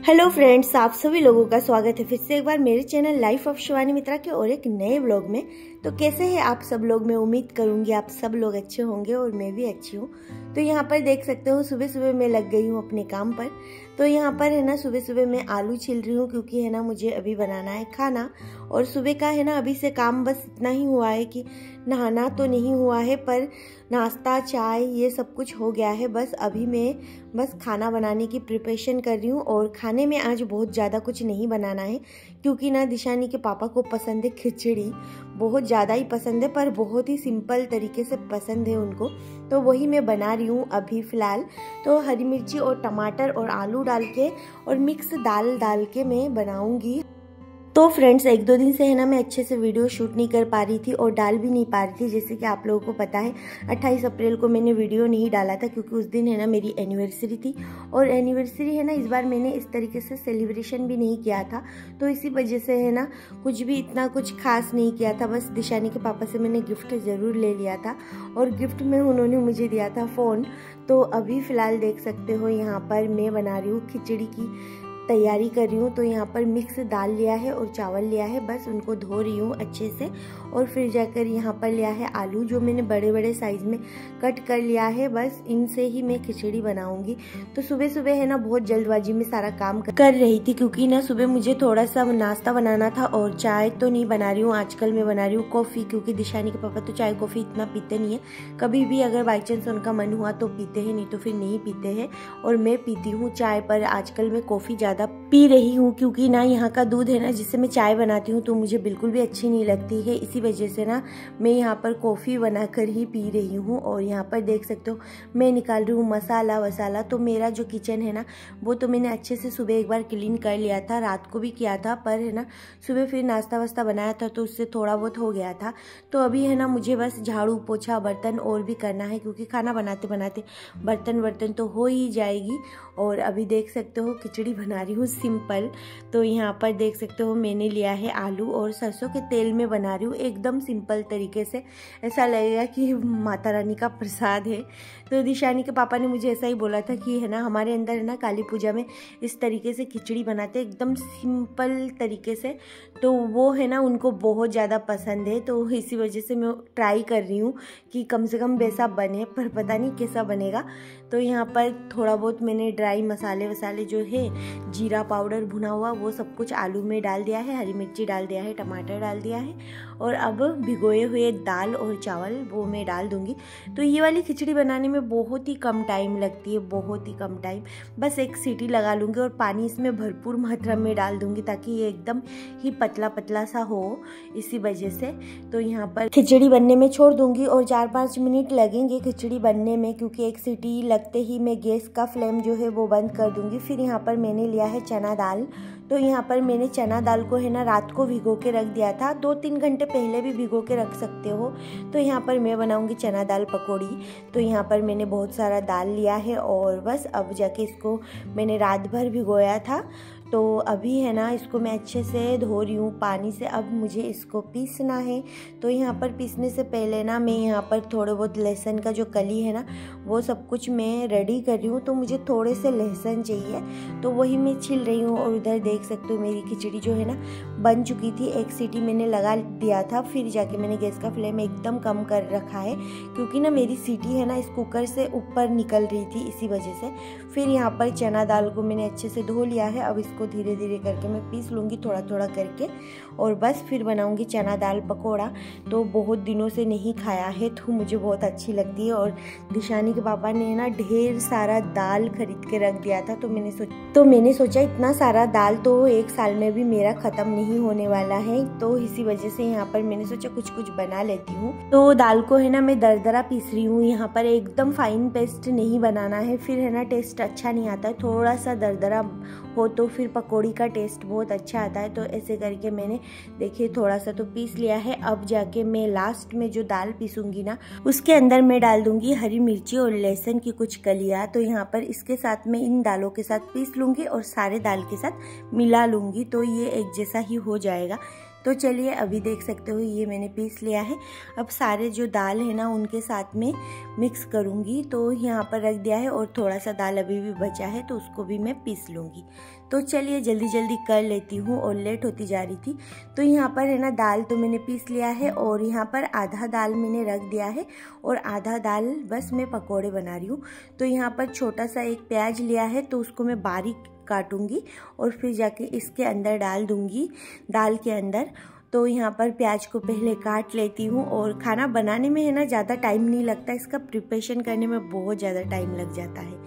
Hello friends, आप सभी लोगों का स्वागत है फिर से एक बार मेरे चैनल लाइफ ऑफ शिवानी मित्रा के और एक नए व्लॉग में। तो कैसे हैं आप सब लोग? मैं उम्मीद करूंगी आप सब लोग अच्छे होंगे और मैं भी अच्छी हूँ। तो यहाँ पर देख सकते हो सुबह सुबह मैं लग गई हूँ अपने काम पर। तो यहाँ पर है ना सुबह सुबह मैं आलू छील रही हूँ क्योंकि है ना मुझे अभी बनाना है खाना। और सुबह का है ना अभी से काम बस इतना ही हुआ है कि नहाना तो नहीं हुआ है पर नाश्ता चाय ये सब कुछ हो गया है। बस अभी मैं बस खाना बनाने की प्रिपरेशन कर रही हूँ। और खाने में आज बहुत ज़्यादा कुछ नहीं बनाना है क्योंकि ना दिशानी के पापा को पसंद है खिचड़ी, बहुत ज़्यादा ही पसंद है पर बहुत ही सिंपल तरीके से पसंद है उनको। तो वही मैं बना रही हूँ अभी फ़िलहाल। तो हरी मिर्ची और टमाटर और आलू डाल के और मिक्स दाल डाल के मैं बनाऊँगी। तो फ्रेंड्स एक दो दिन से है ना मैं अच्छे से वीडियो शूट नहीं कर पा रही थी और डाल भी नहीं पा रही थी। जैसे कि आप लोगों को पता है 28 अप्रैल को मैंने वीडियो नहीं डाला था क्योंकि उस दिन है ना मेरी एनिवर्सरी थी। और एनिवर्सरी है ना इस बार मैंने इस तरीके से सेलिब्रेशन भी नहीं किया था। तो इसी वजह से है ना कुछ भी इतना कुछ खास नहीं किया था। बस दिशानी के पापा से मैंने गिफ्ट ज़रूर ले लिया था और गिफ्ट में उन्होंने मुझे दिया था फ़ोन। तो अभी फ़िलहाल देख सकते हो यहाँ पर मैं बना रही हूँ खिचड़ी की तैयारी कर रही हूँ। तो यहाँ पर मिक्स दाल लिया है और चावल लिया है, बस उनको धो रही हूँ अच्छे से। और फिर जाकर यहाँ पर लिया है आलू जो मैंने बड़े बड़े साइज में कट कर लिया है। बस इनसे ही मैं खिचड़ी बनाऊंगी। तो सुबह सुबह है ना बहुत जल्दबाजी में सारा काम कर रही थी क्योंकि ना सुबह मुझे थोड़ा सा नाश्ता बनाना था। और चाय तो नहीं बना रही हूँ आजकल, मैं बना रही हूँ कॉफ़ी क्योंकि दिशानी के पापा तो चाय कॉफ़ी इतना पीते नहीं है। कभी भी अगर बाई चांस उनका मन हुआ तो पीते हैं, नहीं तो फिर नहीं पीते हैं। और मैं पीती हूँ चाय पर आजकल मैं कॉफ़ी ज़्यादा पी रही हूँ क्योंकि ना यहाँ का दूध है ना जिससे मैं चाय बनाती हूँ तो मुझे बिल्कुल भी अच्छी नहीं लगती है। इसी वजह से ना मैं यहाँ पर कॉफ़ी बनाकर ही पी रही हूँ। और यहाँ पर देख सकते हो मैं निकाल रही हूँ मसाला वसाला। तो मेरा जो किचन है ना वो तो मैंने अच्छे से सुबह एक बार क्लीन कर लिया था, रात को भी किया था पर है ना सुबह फिर नाश्ता वास्ता बनाया था तो उससे थोड़ा बहुत हो गया था। तो अभी है ना मुझे बस झाड़ू पोछा बर्तन और भी करना है क्योंकि खाना बनाते बनाते बर्तन तो हो ही जाएगी। और अभी देख सकते हो खिचड़ी बना रही हूँ सिंपल। तो यहाँ पर देख सकते हो मैंने लिया है आलू और सरसों के तेल में बना रही हूँ एकदम सिंपल तरीके से, ऐसा लगेगा कि माता रानी का प्रसाद है। तो दिशानी के पापा ने मुझे ऐसा ही बोला था कि है ना हमारे अंदर है ना काली पूजा में इस तरीके से खिचड़ी बनाते हैं एकदम सिंपल तरीके से। तो वो है ना उनको बहुत ज़्यादा पसंद है। तो इसी वजह से मैं ट्राई कर रही हूँ कि कम से कम वैसा बने, पर पता नहीं कैसा बनेगा। तो यहाँ पर थोड़ा बहुत मैंने ड्राई मसाले वसाले जो है जीरा पाउडर भुना हुआ वो सब कुछ आलू में डाल दिया है, हरी मिर्ची डाल दिया है, टमाटर डाल दिया है। और अब भिगोए हुए दाल और चावल वो मैं डाल दूंगी। तो ये वाली खिचड़ी बनाने में बहुत ही कम टाइम लगती है, बहुत ही कम टाइम। बस एक सीटी लगा लूँगी और पानी इसमें भरपूर मात्रा में डाल दूंगी ताकि ये एकदम ही पतला पतला सा हो, इसी वजह से। तो यहाँ पर खिचड़ी बनने में छोड़ दूंगी और 4-5 मिनट लगेंगे खिचड़ी बनने में क्योंकि एक सीटी लगते ही मैं गैस का फ्लेम जो है वो बंद कर दूंगी। फिर यहाँ पर मैंने लिया है चना दाल। तो यहाँ पर मैंने चना दाल को है ना रात को भिगो के रख दिया था, 2-3 घंटे पहले भी भिगो के रख सकते हो। तो यहाँ पर मैं बनाऊंगी चना दाल पकौड़ी। तो यहाँ पर मैंने बहुत सारा दाल लिया है और बस अब जाके इसको मैंने रात भर भिगोया था। तो अभी है ना इसको मैं अच्छे से धो रही हूँ पानी से। अब मुझे इसको पीसना है। तो यहाँ पर पीसने से पहले ना मैं यहाँ पर थोड़े बहुत लहसुन का जो कली है ना वो सब कुछ मैं रेडी कर रही हूँ। तो मुझे थोड़े से लहसुन चाहिए तो वही मैं छील रही हूँ। और उधर देख सकते हो मेरी खिचड़ी जो है ना बन चुकी थी, एक सीटी मैंने लगा दिया था। फिर जाके मैंने गैस का फ्लेम एकदम कम कर रखा है क्योंकि ना मेरी सीटी है ना इस कुकर से ऊपर निकल रही थी, इसी वजह से। फिर यहाँ पर चना दाल को मैंने अच्छे से धो लिया है। अब इसको धीरे धीरे करके मैं पीस लूँगी थोड़ा थोड़ा करके और बस फिर बनाऊँगी चना दाल पकौड़ा। तो बहुत दिनों से नहीं खाया है तो मुझे बहुत अच्छी लगती है। और दिशानी के पापा ने ना ढेर सारा दाल खरीद के रख दिया था। तो मैंने सोचा इतना सारा दाल तो एक साल में भी मेरा ख़त्म नहीं होने वाला है। तो इसी वजह से यहाँ पर मैंने सोचा कुछ कुछ बना लेती हूँ। तो दाल को है ना मैं दरदरा पीस रही हूँ। यहाँ पर एकदम फाइन पेस्ट नहीं बनाना है, फिर है ना टेस्ट अच्छा नहीं आता है। थोड़ा सा दरदरा हो तो फिर पकौड़ी का टेस्ट बहुत अच्छा आता है। तो ऐसे करके मैंने देखिए थोड़ा सा तो पीस लिया है। अब जाके मैं लास्ट में जो दाल पीसूंगी ना उसके अंदर मैं डाल दूंगी हरी मिर्ची और लहसुन की कुछ कलियां। तो यहाँ पर इसके साथ मैं इन दालों के साथ पीस लूंगी और सारे दाल के साथ मिला लूंगी तो ये एक जैसा ही हो जाएगा। तो चलिए अभी देख सकते हो ये मैंने पीस लिया है। अब सारे जो दाल है ना उनके साथ में मिक्स करूँगी। तो यहाँ पर रख दिया है और थोड़ा सा दाल अभी भी बचा है तो उसको भी मैं पीस लूँगी। तो चलिए जल्दी जल्दी कर लेती हूँ और लेट होती जा रही थी। तो यहाँ पर है ना दाल तो मैंने पीस लिया है और यहाँ पर आधा दाल मैंने रख दिया है और आधा दाल बस मैं पकोड़े बना रही हूँ। तो यहाँ पर छोटा सा एक प्याज लिया है तो उसको मैं बारीक काटूंगी और फिर जाके इसके अंदर डाल दूंगी दाल के अंदर। तो यहाँ पर प्याज को पहले काट लेती हूँ। और खाना बनाने में है ना ज़्यादा टाइम नहीं लगता, इसका प्रिपरेशन करने में बहुत ज़्यादा टाइम लग जाता है।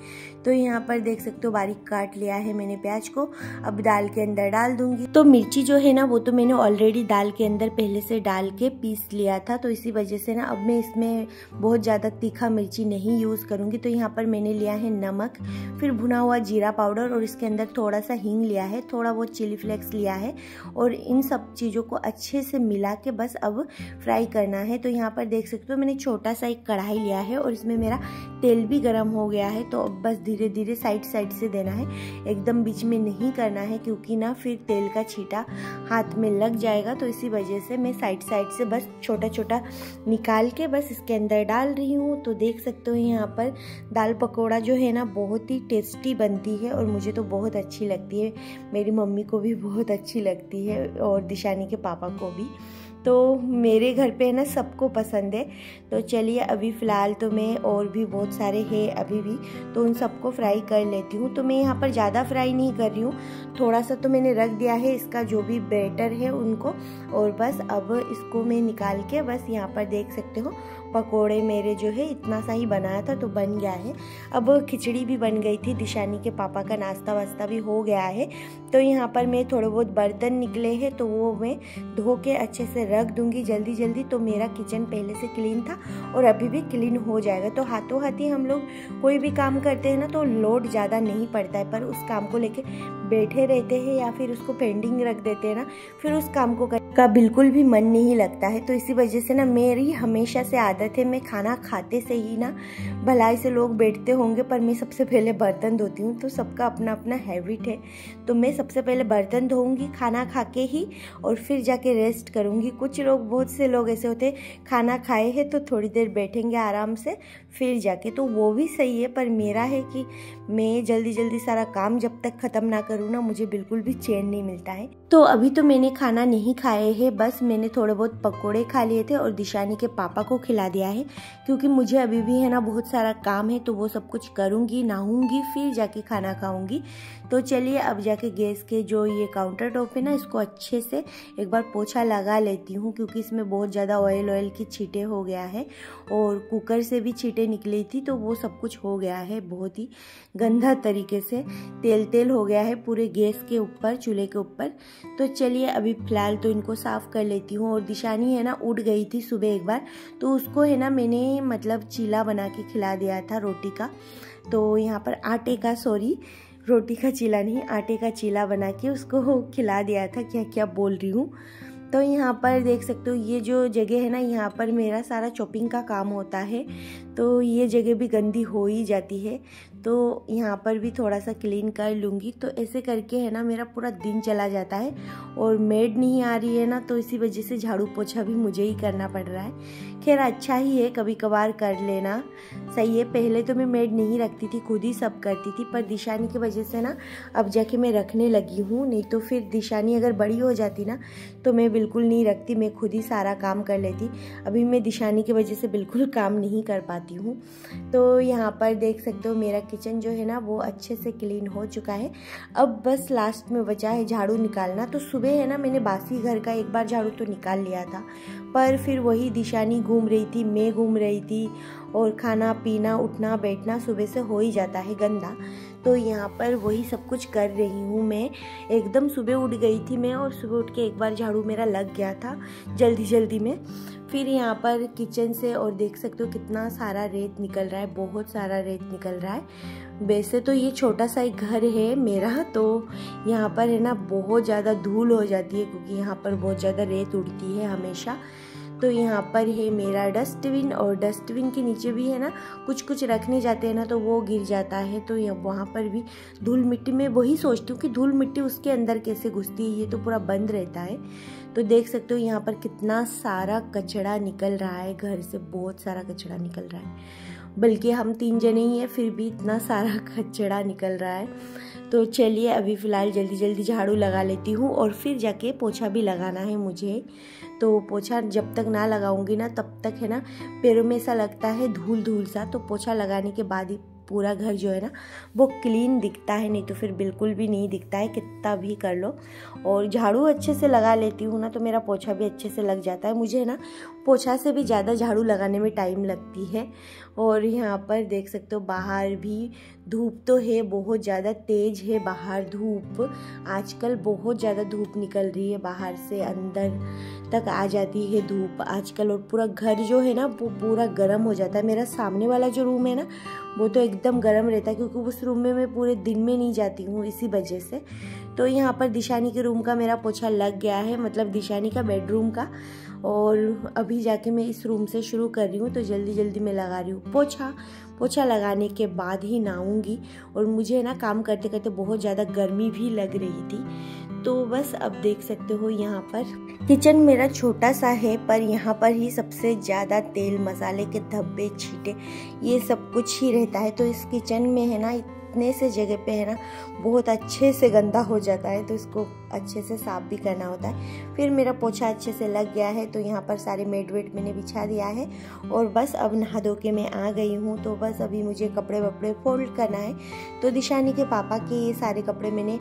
तो यहाँ पर देख सकते हो बारीक काट लिया है मैंने प्याज को। अब दाल के अंदर डाल दूंगी। तो मिर्ची जो है ना वो तो मैंने ऑलरेडी दाल के अंदर पहले से डाल के पीस लिया था, तो इसी वजह से ना अब मैं इसमें बहुत ज़्यादा तीखा मिर्ची नहीं यूज़ करूँगी। तो यहाँ पर मैंने लिया है नमक, फिर भुना हुआ जीरा पाउडर और इसके अंदर थोड़ा सा हींग लिया है, थोड़ा बहुत चिली फ्लेक्स लिया है और इन सब चीज़ों को अच्छे से मिला के बस अब फ्राई करना है। तो यहाँ पर देख सकते हो मैंने छोटा सा एक कढ़ाई लिया है और इसमें मेरा तेल भी गर्म हो गया है। तो अब बस धीरे धीरे साइड से देना है, एकदम बीच में नहीं करना है क्योंकि ना फिर तेल का छींटा हाथ में लग जाएगा। तो इसी वजह से मैं साइड से बस छोटा छोटा निकाल के बस इसके अंदर डाल रही हूँ। तो देख सकते हो यहाँ पर दाल पकौड़ा जो है ना बहुत ही टेस्टी बनती है और मुझे तो बहुत अच्छी लगती है, मेरी मम्मी को भी बहुत अच्छी लगती है और दिशानी के पापा को भी। तो मेरे घर पे है ना सबको पसंद है। तो चलिए अभी फ़िलहाल तो मैं और भी बहुत सारे हैं अभी भी, तो उन सबको फ्राई कर लेती हूँ। तो मैं यहाँ पर ज़्यादा फ्राई नहीं कर रही हूँ, थोड़ा सा तो मैंने रख दिया है इसका जो भी बैटर है उनको। और बस अब इसको मैं निकाल के बस यहाँ पर देख सकते हो पकोड़े मेरे जो है इतना सा ही बनाया था तो बन गया है। अब खिचड़ी भी बन गई थी, दिशानी के पापा का नाश्ता वास्ता भी हो गया है। तो यहाँ पर मैं थोड़े बहुत बर्तन निकले हैं तो वो मैं धो के अच्छे से रख दूंगी जल्दी जल्दी। तो मेरा किचन पहले से क्लीन था और अभी भी क्लीन हो जाएगा। तो हाथों हाथ ही हम लोग कोई भी काम करते हैं ना तो लोड ज़्यादा नहीं पड़ता है, पर उस काम को लेके बैठे रहते हैं या फिर उसको पेंडिंग रख देते हैं ना, फिर उस काम को का बिल्कुल भी मन नहीं लगता है। तो इसी वजह से ना मेरी हमेशा से आदत है, मैं खाना खाते से ही ना भलाई से लोग बैठते होंगे पर मैं सबसे पहले बर्तन धोती हूँ। तो सबका अपना अपना हैबिट है, तो मैं सबसे पहले बर्तन धोऊंगी खाना खा के ही और फिर जाके रेस्ट करूँगी। कुछ लोग, बहुत से लोग ऐसे होते हैं खाना खाए हैं तो थोड़ी देर बैठेंगे आराम से फिर जाके, तो वो भी सही है। पर मेरा है कि मैं जल्दी जल्दी सारा काम जब तक ख़त्म ना करूँ ना मुझे बिल्कुल भी चैन नहीं मिलता है। तो अभी तो मैंने खाना नहीं खाए हैं, बस मैंने थोड़े बहुत पकोड़े खा लिए थे और दिशानी के पापा को खिला दिया है क्योंकि मुझे अभी भी है ना बहुत सारा काम है। तो वो सब कुछ करूँगी, नहाऊंगी, फिर जाके खाना खाऊंगी। तो चलिए अब जाके गैस के जो ये काउंटर टॉप है ना इसको अच्छे से एक बार पोछा लगा लेती हूँ क्योंकि इसमें बहुत ज़्यादा ऑयल की छींटे हो गया है और कुकर से भी छींटे निकली थी तो वो सब कुछ हो गया है बहुत ही गंदा तरीके से, तेल हो गया है पूरे गैस के ऊपर, चूल्हे के ऊपर। तो चलिए अभी फ़िलहाल तो इनको साफ़ कर लेती हूँ। और दिशानी है ना उठ गई थी सुबह एक बार, तो उसको है ना मैंने मतलब चीला बना के खिला दिया था रोटी का। तो यहाँ पर आटे का, सॉरी रोटी का चीला नहीं, आटे का चीला बना के उसको खिला दिया था। क्या क्या बोल रही हूँ। तो यहाँ पर देख सकते हो ये जो जगह है ना यहाँ पर मेरा सारा चॉपिंग का काम होता है, तो ये जगह भी गंदी हो ही जाती है। तो यहाँ पर भी थोड़ा सा क्लीन कर लूँगी। तो ऐसे करके है ना मेरा पूरा दिन चला जाता है और मेड नहीं आ रही है ना तो इसी वजह से झाड़ू पोछा भी मुझे ही करना पड़ रहा है। खैर अच्छा ही है, कभी कभार कर लेना सही है। पहले तो मैं मेड नहीं रखती थी, खुद ही सब करती थी, पर दिशानी की वजह से ना अब जाके मैं रखने लगी हूँ। नहीं तो फिर दिशानी अगर बड़ी हो जाती ना तो मैं बिल्कुल नहीं रखती, मैं खुद ही सारा काम कर लेती। अभी मैं दिशानी की वजह से बिल्कुल काम नहीं कर पाती हूँ। तो यहाँ पर देख सकते हो मेरा किचन जो है ना वो अच्छे से क्लीन हो चुका है। अब बस लास्ट में बचा है झाड़ू निकालना। तो सुबह है ना मैंने बासी घर का एक बार झाड़ू तो निकाल लिया था, पर फिर वही दिशानी घूम रही थी, मैं घूम रही थी और खाना पीना उठना बैठना सुबह से हो ही जाता है गंदा। तो यहाँ पर वही सब कुछ कर रही हूँ मैं। एकदम सुबह उठ गई थी मैं और सुबह उठ के एक बार झाड़ू मेरा लग गया था जल्दी में। फिर यहाँ पर किचन से और देख सकते हो कितना सारा रेत निकल रहा है, बहुत सारा रेत निकल रहा है। वैसे तो ये छोटा सा एक घर है मेरा, तो यहाँ पर है ना बहुत ज़्यादा धूल हो जाती है क्योंकि यहाँ पर बहुत ज़्यादा रेत उड़ती है हमेशा। तो यहाँ पर है मेरा डस्टबिन, और डस्टबिन के नीचे भी है ना कुछ कुछ रखने जाते हैं ना तो वो गिर जाता है, तो वहाँ पर भी धूल मिट्टी में वही सोचती हूँ कि धूल मिट्टी उसके अंदर कैसे घुसती है, ये तो पूरा बंद रहता है। तो देख सकते हो यहाँ पर कितना सारा कचरा निकल रहा है, घर से बहुत सारा कचरा निकल रहा है, बल्कि हम 3 जने ही हैं फिर भी इतना सारा कचरा निकल रहा है। तो चलिए अभी फ़िलहाल जल्दी जल्दी झाड़ू लगा लेती हूँ और फिर जाके पोछा भी लगाना है मुझे। तो पोछा जब तक ना लगाऊंगी ना तब तक है ना पैरों में ऐसा लगता है धूल धूल सा, तो पोछा लगाने के बाद ही पूरा घर जो है ना वो क्लीन दिखता है, नहीं तो फिर बिल्कुल भी नहीं दिखता है कितना भी कर लो। और झाड़ू अच्छे से लगा लेती हूँ ना तो मेरा पोछा भी अच्छे से लग जाता है। मुझे ना पोछा से भी ज़्यादा झाड़ू लगाने में टाइम लगती है। और यहाँ पर देख सकते हो बाहर भी धूप तो है, बहुत ज़्यादा तेज़ है बाहर धूप, आजकल बहुत ज़्यादा धूप निकल रही है, बाहर से अंदर तक आ जाती है धूप आजकल। और पूरा घर जो है ना वो पूरा गर्म हो जाता है। मेरा सामने वाला जो रूम है ना वो तो एकदम गर्म रहता है, क्योंकि उस रूम में मैं पूरे दिन में नहीं जाती हूँ इसी वजह से। तो यहाँ पर दिशानी के रूम का मेरा पोछा लग गया है, मतलब दिशानी का बेडरूम का, और अभी जाके मैं इस रूम से शुरू कर रही हूँ। तो जल्दी जल्दी मैं लगा रही हूँ पोछा। पोछा लगाने के बाद ही नहाऊंगी, और मुझे ना काम करते करते बहुत ज़्यादा गर्मी भी लग रही थी। तो बस अब देख सकते हो यहाँ पर किचन मेरा छोटा सा है, पर यहाँ पर ही सबसे ज़्यादा तेल मसाले के धब्बे छींटे ये सब कुछ ही रहता है। तो इस किचन में है ना इतने से जगह पे है ना बहुत अच्छे से गंदा हो जाता है, तो इसको अच्छे से साफ भी करना होता है। फिर मेरा पोछा अच्छे से लग गया है, तो यहाँ पर सारे मेड वेट मैंने बिछा दिया है, और बस अब नहा धो के मैं आ गई हूँ। तो बस अभी मुझे कपड़े वपड़े फोल्ड करना है। तो दिशानी के पापा के ये सारे कपड़े मैंने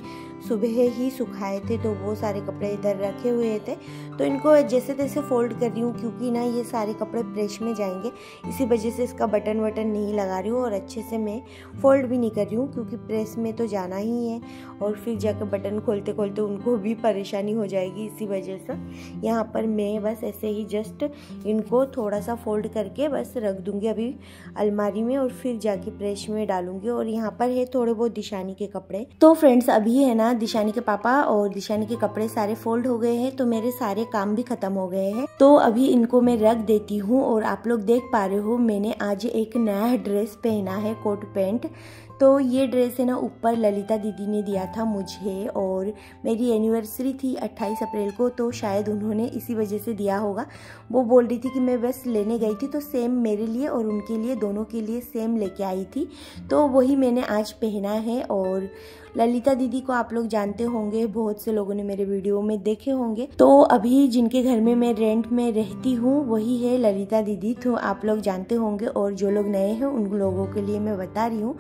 सुबह ही सुखाए थे, तो वो सारे कपड़े इधर रखे हुए थे, तो इनको जैसे तैसे फोल्ड कर रही हूँ, क्योंकि ना ये सारे कपड़े प्रेस में जाएंगे, इसी वजह से इसका बटन वटन नहीं लगा रही हूँ, और अच्छे से मैं फोल्ड भी नहीं कर रही हूँ, क्योंकि प्रेस में तो जाना ही है, और फिर जाकर बटन खोलते खोलते उनको भी परेशानी हो जाएगी, इसी वजह से यहाँ पर मैं बस ऐसे ही जस्ट इनको थोड़ा सा फोल्ड करके बस रख दूंगी अभी अलमारी में, और फिर जाके प्रेस में डालूंगी। और यहाँ पर है थोड़े बहुत दिशानी के कपड़े। तो फ्रेंड्स अभी है ना दिशानी के पापा और दिशानी के कपड़े सारे फोल्ड हो गए हैं, तो मेरे सारे काम भी खत्म हो गए हैं। तो अभी इनको मैं रख देती हूँ। और आप लोग देख पा रहे हो मैंने आज एक नया ड्रेस पहना है, कोट पैंट। तो ये ड्रेस है ना ऊपर ललिता दीदी ने दिया था मुझे, और मेरी एनिवर्सरी थी 28 अप्रैल को, तो शायद उन्होंने इसी वजह से दिया होगा। वो बोल रही थी कि मैं बस लेने गई थी, तो सेम मेरे लिए और उनके लिए दोनों के लिए सेम लेके आई थी, तो वही मैंने आज पहना है। और ललिता दीदी को आप लोग जानते होंगे, बहुत से लोगों ने मेरे वीडियो में देखे होंगे। तो अभी जिनके घर में मैं रेंट में रहती हूँ वही है ललिता दीदी, तो आप लोग जानते होंगे, और जो लोग नए हैं उन लोगों के लिए मैं बता रही हूँ।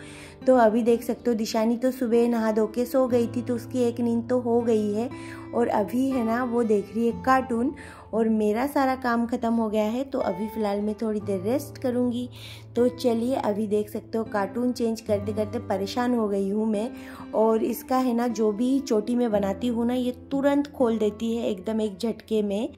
तो अभी देख सकते हो दिशानी तो सुबह नहा धो के सो गई थी, तो उसकी एक नींद तो हो गई है, और अभी है ना वो देख रही है कार्टून, और मेरा सारा काम खत्म हो गया है। तो अभी फ़िलहाल मैं थोड़ी देर रेस्ट करूँगी। तो चलिए अभी देख सकते हो कार्टून चेंज करते करते परेशान हो गई हूँ मैं, और इसका है ना जो भी चोटी में बनाती हूँ ना ये तुरंत खोल देती है एकदम एक झटके में।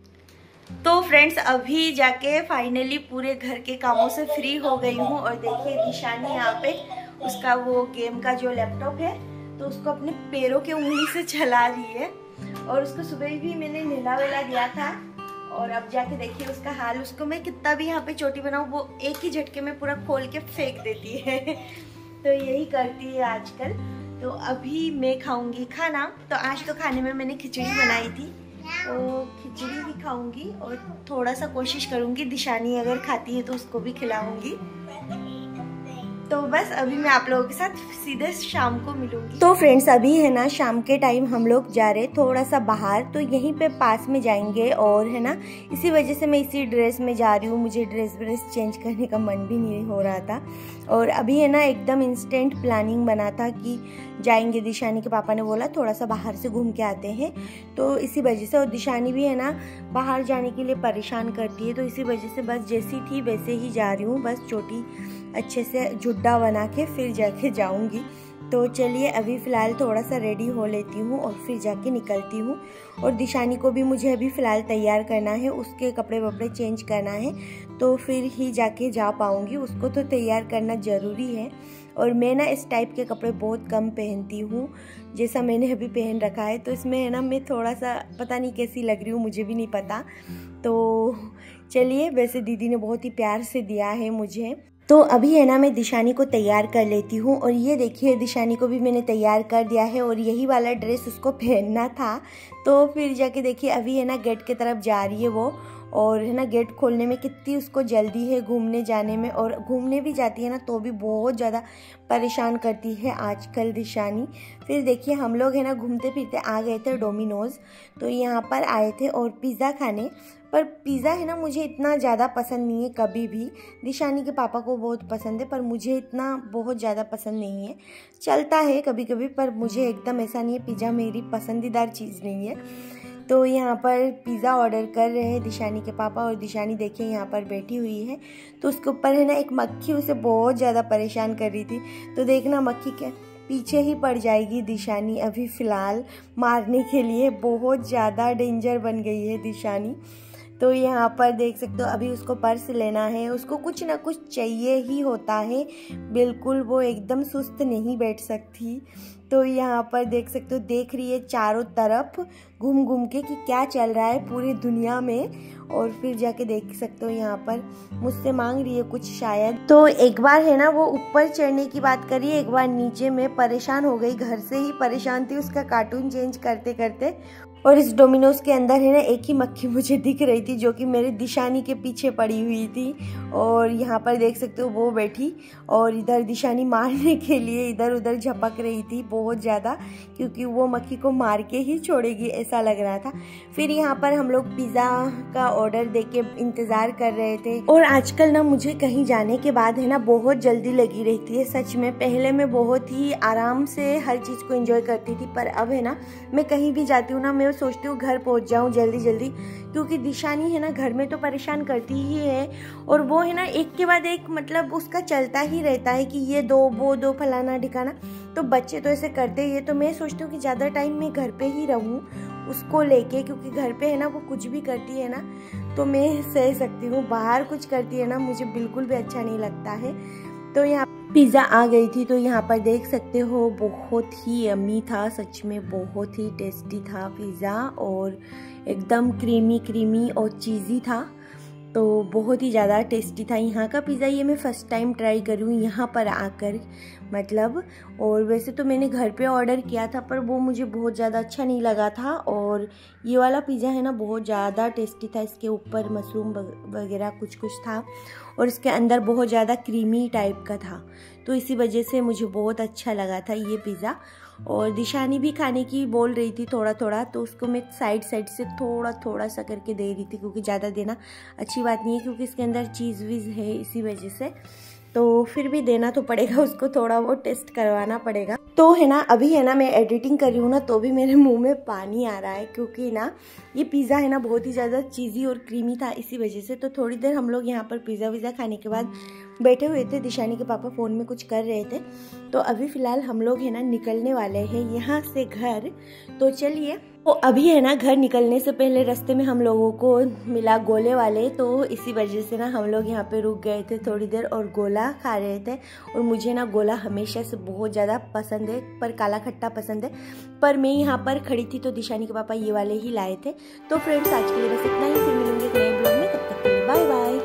तो फ्रेंड्स अभी जाके फाइनली पूरे घर के कामों से फ्री हो गई हूँ, और देखिए दिशानी यहाँ पे उसका वो गेम का जो लैपटॉप है तो उसको अपने पैरों के उंगली से चला रही है, और उसको सुबह भी मैंने नीला वेला दिया था, और अब जाके देखिए उसका हाल। उसको मैं कितना भी यहाँ पे चोटी बनाऊँ वो एक ही झटके में पूरा खोल के फेंक देती है तो यही करती है आजकल। तो अभी मैं खाऊंगी खाना। तो आज तो खाने में मैंने खिचड़ी बनाई थी, तो खिचड़ी भी खाऊंगी, और थोड़ा सा कोशिश करूंगी दिशानी अगर खाती है तो उसको भी खिलाऊंगी। तो बस अभी मैं आप लोगों के साथ सीधे शाम को मिलूंगी। तो फ्रेंड्स अभी है ना शाम के टाइम हम लोग जा रहे थोड़ा सा बाहर, तो यहीं पे पास में जाएंगे, और है ना इसी वजह से मैं इसी ड्रेस में जा रही हूँ। मुझे ड्रेस चेंज करने का मन भी नहीं हो रहा था, और अभी है ना एकदम इंस्टेंट प्लानिंग बना था कि जाएंगे। दिशानी के पापा ने बोला थोड़ा सा बाहर से घूम के आते हैं, तो इसी वजह से। और दिशानी भी है ना बाहर जाने के लिए परेशान करती है, तो इसी वजह से बस जैसी थी वैसे ही जा रही हूँ। बस चोटी अच्छे से जुड्डा बना के फिर जाके जाऊंगी। तो चलिए अभी फ़िलहाल थोड़ा सा रेडी हो लेती हूँ और फिर जाके निकलती हूँ। और दिशानी को भी मुझे अभी फ़िलहाल तैयार करना है, उसके कपड़े वपड़े चेंज करना है, तो फिर ही जाके जा पाऊँगी। उसको तो तैयार करना ज़रूरी है। और मैं ना इस टाइप के कपड़े बहुत कम पहनती हूँ, जैसा मैंने अभी पहन रखा है। तो इसमें है ना मैं थोड़ा सा पता नहीं कैसी लग रही हूँ, मुझे भी नहीं पता। तो चलिए, वैसे दीदी ने बहुत ही प्यार से दिया है मुझे। तो अभी है ना मैं दिशानी को तैयार कर लेती हूँ। और ये देखिए, दिशानी को भी मैंने तैयार कर दिया है और यही वाला ड्रेस उसको पहनना था। तो फिर जाके देखिए, अभी है ना गेट की तरफ जा रही है वो। और है ना गेट खोलने में कितनी उसको जल्दी है घूमने जाने में। और घूमने भी जाती है ना तो भी बहुत ज़्यादा परेशान करती है आजकल दिशानी। फिर देखिए, हम लोग है ना घूमते फिरते आ गए थे डोमिनोज़। तो यहाँ पर आए थे और पिज़्ज़ा खाने। पर पिज़्ज़ा है ना मुझे इतना ज़्यादा पसंद नहीं है कभी भी। दिशानी के पापा को बहुत पसंद है, पर मुझे इतना बहुत ज़्यादा पसंद नहीं है। चलता है कभी कभी, पर मुझे एकदम ऐसा नहीं है, पिज़्ज़ा मेरी पसंदीदार चीज़ नहीं है। तो यहाँ पर पिज़्ज़ा ऑर्डर कर रहे हैं दिशानी के पापा। और दिशानी देखिए यहाँ पर बैठी हुई है। तो उसके ऊपर है ना एक मक्खी उसे बहुत ज़्यादा परेशान कर रही थी। तो देखना, मक्खी के पीछे ही पड़ जाएगी दिशानी अभी फ़िलहाल मारने के लिए। बहुत ज़्यादा डेंजर बन गई है दिशानी। तो यहाँ पर देख सकते हो, अभी उसको पर्स लेना है, उसको कुछ ना कुछ चाहिए ही होता है। बिल्कुल वो एकदम सुस्त नहीं बैठ सकती। तो यहाँ पर देख सकते हो, देख रही है चारों तरफ घूम घूम के कि क्या चल रहा है पूरी दुनिया में। और फिर जाके देख सकते हो यहाँ पर मुझसे मांग रही है कुछ शायद। तो एक बार है ना वो ऊपर चढ़ने की बात करी, एक बार नीचे में परेशान हो गई। घर से ही परेशान थी उसका कार्टून चेंज करते करते। और इस डोमिनोज के अंदर है ना एक ही मक्खी मुझे दिख रही थी, जो कि मेरे दिशानी के पीछे पड़ी हुई थी। और यहाँ पर देख सकते हो वो बैठी और इधर दिशानी मारने के लिए इधर उधर झपक रही थी बहुत ज़्यादा, क्योंकि वो मक्खी को मार के ही छोड़ेगी ऐसा लग रहा था। फिर यहाँ पर हम लोग पिज़्ज़ा का ऑर्डर देके इंतज़ार कर रहे थे। और आजकल ना मुझे कहीं जाने के बाद है ना बहुत जल्दी लगी रहती है सच में। पहले मैं बहुत ही आराम से हर चीज़ को एंजॉय करती थी, पर अब है ना मैं कहीं भी जाती हूँ ना, मैं सोचती हूँ घर पहुँच जाऊँ जल्दी जल्दी। क्योंकि दिशानी है ना घर में तो परेशान करती ही है, और वो है ना एक के बाद एक मतलब उसका चलता ही रहता है कि ये दो वो दो फलाना ठिकाना। तो बच्चे तो ऐसे करते ही है। तो मैं सोचती हूँ कि ज़्यादा टाइम मैं घर पे ही रहूँ उसको लेके, क्योंकि घर पे है ना वो कुछ भी करती है ना तो मैं सह सकती हूँ। बाहर कुछ करती है ना मुझे बिल्कुल भी अच्छा नहीं लगता है। तो यहाँ पिज़्ज़ा आ गई थी। तो यहाँ पर देख सकते हो बहुत ही यम्मी था, सच में बहुत ही टेस्टी था पिज़्ज़ा। और एकदम क्रीमी क्रीमी और चीज़ी था। तो बहुत ही ज़्यादा टेस्टी था यहाँ का पिज़्ज़ा। ये मैं फ़र्स्ट टाइम ट्राई कर रही हूँ यहाँ पर आकर मतलब। और वैसे तो मैंने घर पे ऑर्डर किया था, पर वो मुझे बहुत ज़्यादा अच्छा नहीं लगा था। और ये वाला पिज़्ज़ा है ना बहुत ज़्यादा टेस्टी था। इसके ऊपर मशरूम वगैरह कुछ कुछ था और इसके अंदर बहुत ज़्यादा क्रीमी टाइप का था। तो इसी वजह से मुझे बहुत अच्छा लगा था ये पिज़्ज़ा। और दिशानी भी खाने की बोल रही थी थोड़ा थोड़ा, तो उसको मैं साइड साइड से थोड़ा थोड़ा सा करके दे रही थी, क्योंकि ज़्यादा देना अच्छी बात नहीं है, क्योंकि इसके अंदर चीज़ वीज़ है इसी वजह से। तो फिर भी देना तो पड़ेगा उसको, थोड़ा वो टेस्ट करवाना पड़ेगा। तो है ना अभी है ना मैं एडिटिंग कर रही हूँ ना, तो भी मेरे मुंह में पानी आ रहा है, क्योंकि ना ये पिज़्ज़ा है ना बहुत ही ज़्यादा चीज़ी और क्रीमी था इसी वजह से। तो थोड़ी देर हम लोग यहाँ पर पिज़्ज़ा विज़्ज़ा खाने के बाद बैठे हुए थे। दिशानी के पापा फ़ोन में कुछ कर रहे थे। तो अभी फ़िलहाल हम लोग है ना निकलने वाले हैं यहाँ से घर। तो चलिए, तो अभी है ना घर निकलने से पहले रास्ते में हम लोगों को मिला गोले वाले। तो इसी वजह से ना हम लोग यहाँ पे रुक गए थे थोड़ी देर और गोला खा रहे थे। और मुझे ना गोला हमेशा से बहुत ज़्यादा पसंद है, पर काला खट्टा पसंद है। पर मैं यहाँ पर खड़ी थी तो दिशानी के पापा ये वाले ही लाए थे। तो फ्रेंड्स, आज के लिए बस इतना ही। फिर मिलेंगे एक नए ब्लॉग में, तब तक के लिए बाय बाय।